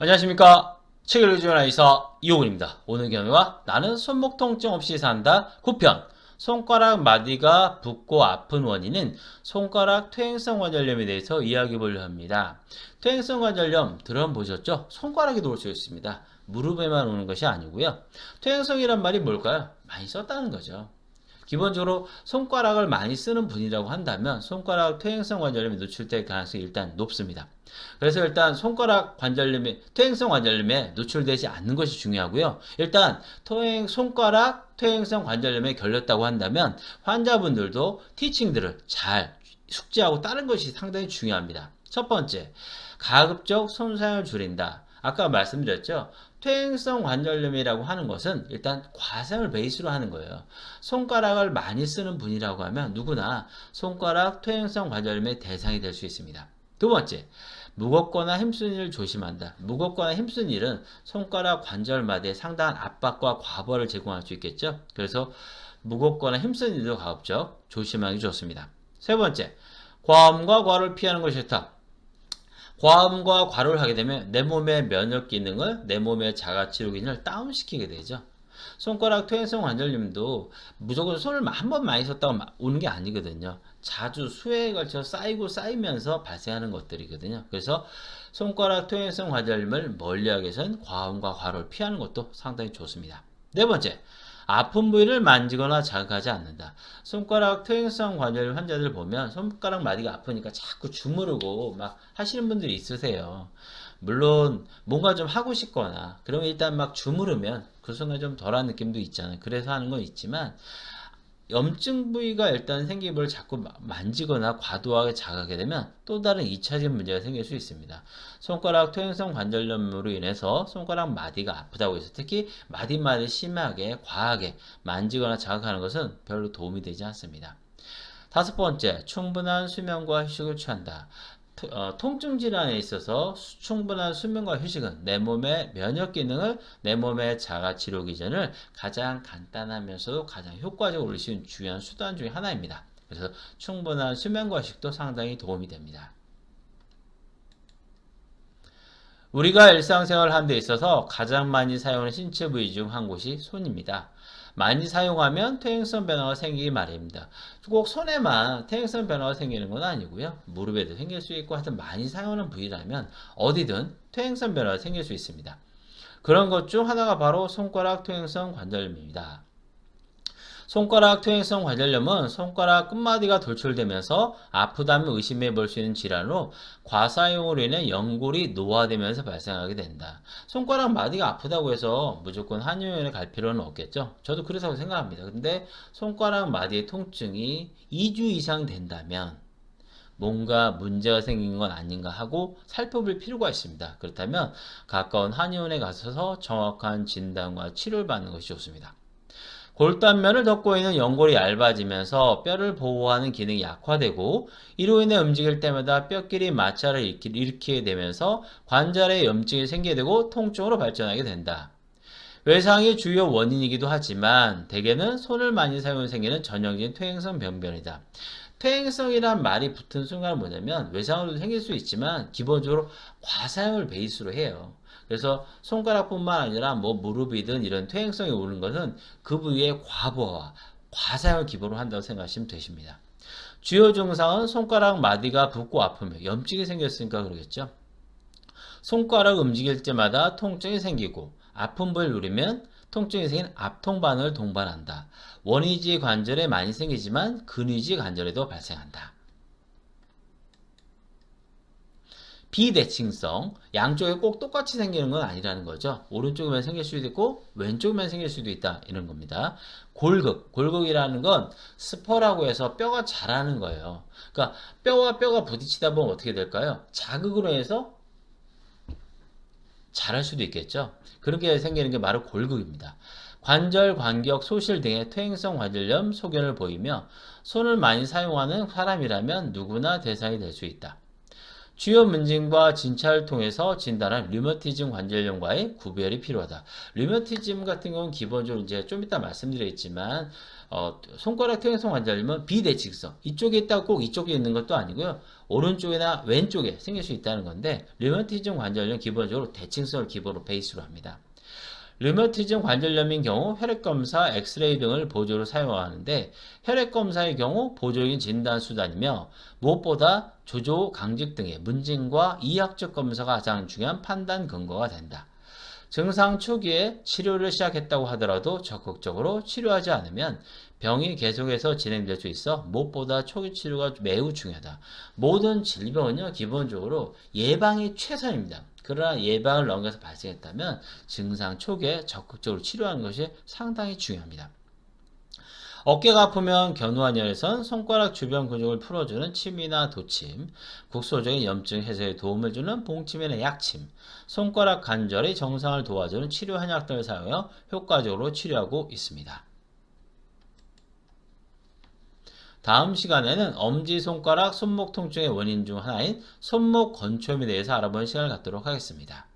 안녕하십니까. 책 읽어주는 아이사 이호근입니다. 오늘 경우와 나는 손목 통증 없이 산다 9편. 손가락 마디가 붓고 아픈 원인은 손가락 퇴행성 관절염에 대해서 이야기해 보려 합니다. 퇴행성 관절염 들어보셨죠? 손가락에도 올 수 있습니다. 무릎에만 오는 것이 아니고요. 퇴행성이란 말이 뭘까요? 많이 썼다는 거죠. 기본적으로 손가락을 많이 쓰는 분이라고 한다면 손가락 퇴행성 관절염에 노출될 가능성이 일단 높습니다. 그래서 일단 손가락 관절염에 퇴행성 관절염에 노출되지 않는 것이 중요하고요. 일단 손가락 퇴행성 관절염에 걸렸다고 한다면 환자분들도 티칭들을 잘 숙지하고 따른 것이 상당히 중요합니다. 첫 번째, 가급적 손상을 줄인다. 아까 말씀드렸죠. 퇴행성 관절염이라고 하는 것은 일단 과상을 베이스로 하는 거예요. 손가락을 많이 쓰는 분이라고 하면 누구나 손가락 퇴행성 관절염의 대상이 될 수 있습니다. 두 번째, 무겁거나 힘쓰는 일을 조심한다. 무겁거나 힘쓰는 일은 손가락 관절마디에 상당한 압박과 과부하를 제공할 수 있겠죠. 그래서 무겁거나 힘쓰는 일도 가급적 조심하기 좋습니다. 세 번째, 과음과 과를 피하는 것이 좋다. 과음과 과로를 하게 되면 내 몸의 면역 기능을, 내 몸의 자가치료 기능을 다운시키게 되죠. 손가락 퇴행성 관절염도 무조건 손을 한 번 많이 썼다고 오는 게 아니거든요. 자주 수회에 걸쳐 쌓이면서 발생하는 것들이거든요. 그래서 손가락 퇴행성 관절염을 멀리하기 위해서는 과음과 과로를 피하는 것도 상당히 좋습니다. 네 번째, 아픈 부위를 만지거나 자극하지 않는다. 손가락 퇴행성 관절염 환자들 보면 손가락 마디가 아프니까 자꾸 주무르고 막 하시는 분들이 있으세요. 물론 뭔가 좀 하고 싶거나 그러면 일단 막 주무르면 그 순간 좀 덜한 느낌도 있잖아요. 그래서 하는 건 있지만 염증 부위가 일단 생긴 걸 자꾸 만지거나 과도하게 자극하게 되면 또 다른 2차적인 문제가 생길 수 있습니다. 손가락 퇴행성 관절염으로 인해서 손가락 마디가 아프다고 해서 특히 마디마디 심하게 과하게 만지거나 자극하는 것은 별로 도움이 되지 않습니다. 다섯 번째, 충분한 수면과 휴식을 취한다. 통증 질환에 있어서 충분한 수면과 휴식은 내 몸의 면역 기능을, 내 몸의 자가 치료 기전을 가장 간단하면서도 가장 효과적으로 올릴 수 있는 중요한 수단 중에 하나입니다. 그래서 충분한 수면과 휴식도 상당히 도움이 됩니다. 우리가 일상생활을 하는 데 있어서 가장 많이 사용하는 신체 부위 중 한 곳이 손입니다. 많이 사용하면 퇴행성 변화가 생기기 마련입니다. 꼭 손에만 퇴행성 변화가 생기는 건 아니고요. 무릎에도 생길 수 있고 하여튼 많이 사용하는 부위라면 어디든 퇴행성 변화가 생길 수 있습니다. 그런 것 중 하나가 바로 손가락 퇴행성 관절염입니다. 손가락 퇴행성 관절염은 손가락 끝마디가 돌출되면서 아프다면 의심해 볼 수 있는 질환으로 과사용으로 인해 연골이 노화되면서 발생하게 된다. 손가락 마디가 아프다고 해서 무조건 한의원에 갈 필요는 없겠죠. 저도 그렇다고 생각합니다. 근데 손가락 마디의 통증이 2주 이상 된다면 뭔가 문제가 생긴 건 아닌가 하고 살펴볼 필요가 있습니다. 그렇다면 가까운 한의원에 가셔서 정확한 진단과 치료를 받는 것이 좋습니다. 골단면을 덮고 있는 연골이 얇아지면서 뼈를 보호하는 기능이 약화되고 이로 인해 움직일 때마다 뼈끼리 마찰을 일으키게 되면서 관절에 염증이 생기게 되고 통증으로 발전하게 된다. 외상이 주요 원인이기도 하지만 대개는 손을 많이 사용해 생기는 전형적인 퇴행성 병변이다. 퇴행성이란 말이 붙은 순간은 뭐냐면 외상으로도 생길 수 있지만 기본적으로 과사용을 베이스로 해요. 그래서 손가락뿐만 아니라 뭐 무릎이든 이런 퇴행성이 오는 것은 그 부위의 과부하와 과사용을 기본으로 한다고 생각하시면 되십니다. 주요 증상은 손가락 마디가 붓고 아프며 염증이 생겼으니까 그러겠죠. 손가락 움직일 때마다 통증이 생기고 아픈 부위를 누르면 통증이 생긴 압통 반응을 동반한다. 원위지 관절에 많이 생기지만 근위지 관절에도 발생한다. 비대칭성, 양쪽에 꼭 똑같이 생기는 건 아니라는 거죠. 오른쪽에만 생길 수도 있고 왼쪽에만 생길 수도 있다 이런 겁니다. 골극이라는 건 스퍼라고 해서 뼈가 자라는 거예요. 그러니까 뼈와 뼈가 부딪히다 보면 어떻게 될까요? 자극으로 해서 자랄 수도 있겠죠. 그렇게 생기는 게 바로 골극입니다. 관절, 간격, 소실 등의 퇴행성 관절염 소견을 보이며 손을 많이 사용하는 사람이라면 누구나 대상이 될 수 있다. 주요 문진과 진찰을 통해서 진단한 류머티즘 관절염과의 구별이 필요하다. 류머티즘 같은 경우는 기본적으로 이제 좀 이따 말씀드리겠지만 손가락 퇴행성 관절염은 비대칭성. 이쪽에 있다고 꼭 이쪽에 있는 것도 아니고요. 오른쪽이나 왼쪽에 생길 수 있다는 건데 류머티즘 관절염 기본적으로 대칭성을 기본으로 베이스로 합니다. 류머티즘 관절염인 경우 혈액검사, 엑스레이 등을 보조로 사용하는데 혈액검사의 경우 보조적인 진단수단이며 무엇보다 조조, 강직 등의 문진과 이학적 검사가 가장 중요한 판단 근거가 된다. 증상 초기에 치료를 시작했다고 하더라도 적극적으로 치료하지 않으면 병이 계속해서 진행될 수 있어 무엇보다 초기 치료가 매우 중요하다. 모든 질병은요, 기본적으로 예방이 최선입니다. 그러나 예방을 넘겨서 발생했다면 증상 초기에 적극적으로 치료하는 것이 상당히 중요합니다. 어깨가 아프면 견우한열에선 손가락 주변 근육을 풀어주는 침이나 도침, 국소적인 염증 해소에 도움을 주는 봉침이나 약침, 손가락 관절의 정상을 도와주는 치료 한약 등을 사용하여 효과적으로 치료하고 있습니다. 다음 시간에는 엄지손가락 손목 통증의 원인 중 하나인 손목 건초염에 대해서 알아보는 시간을 갖도록 하겠습니다.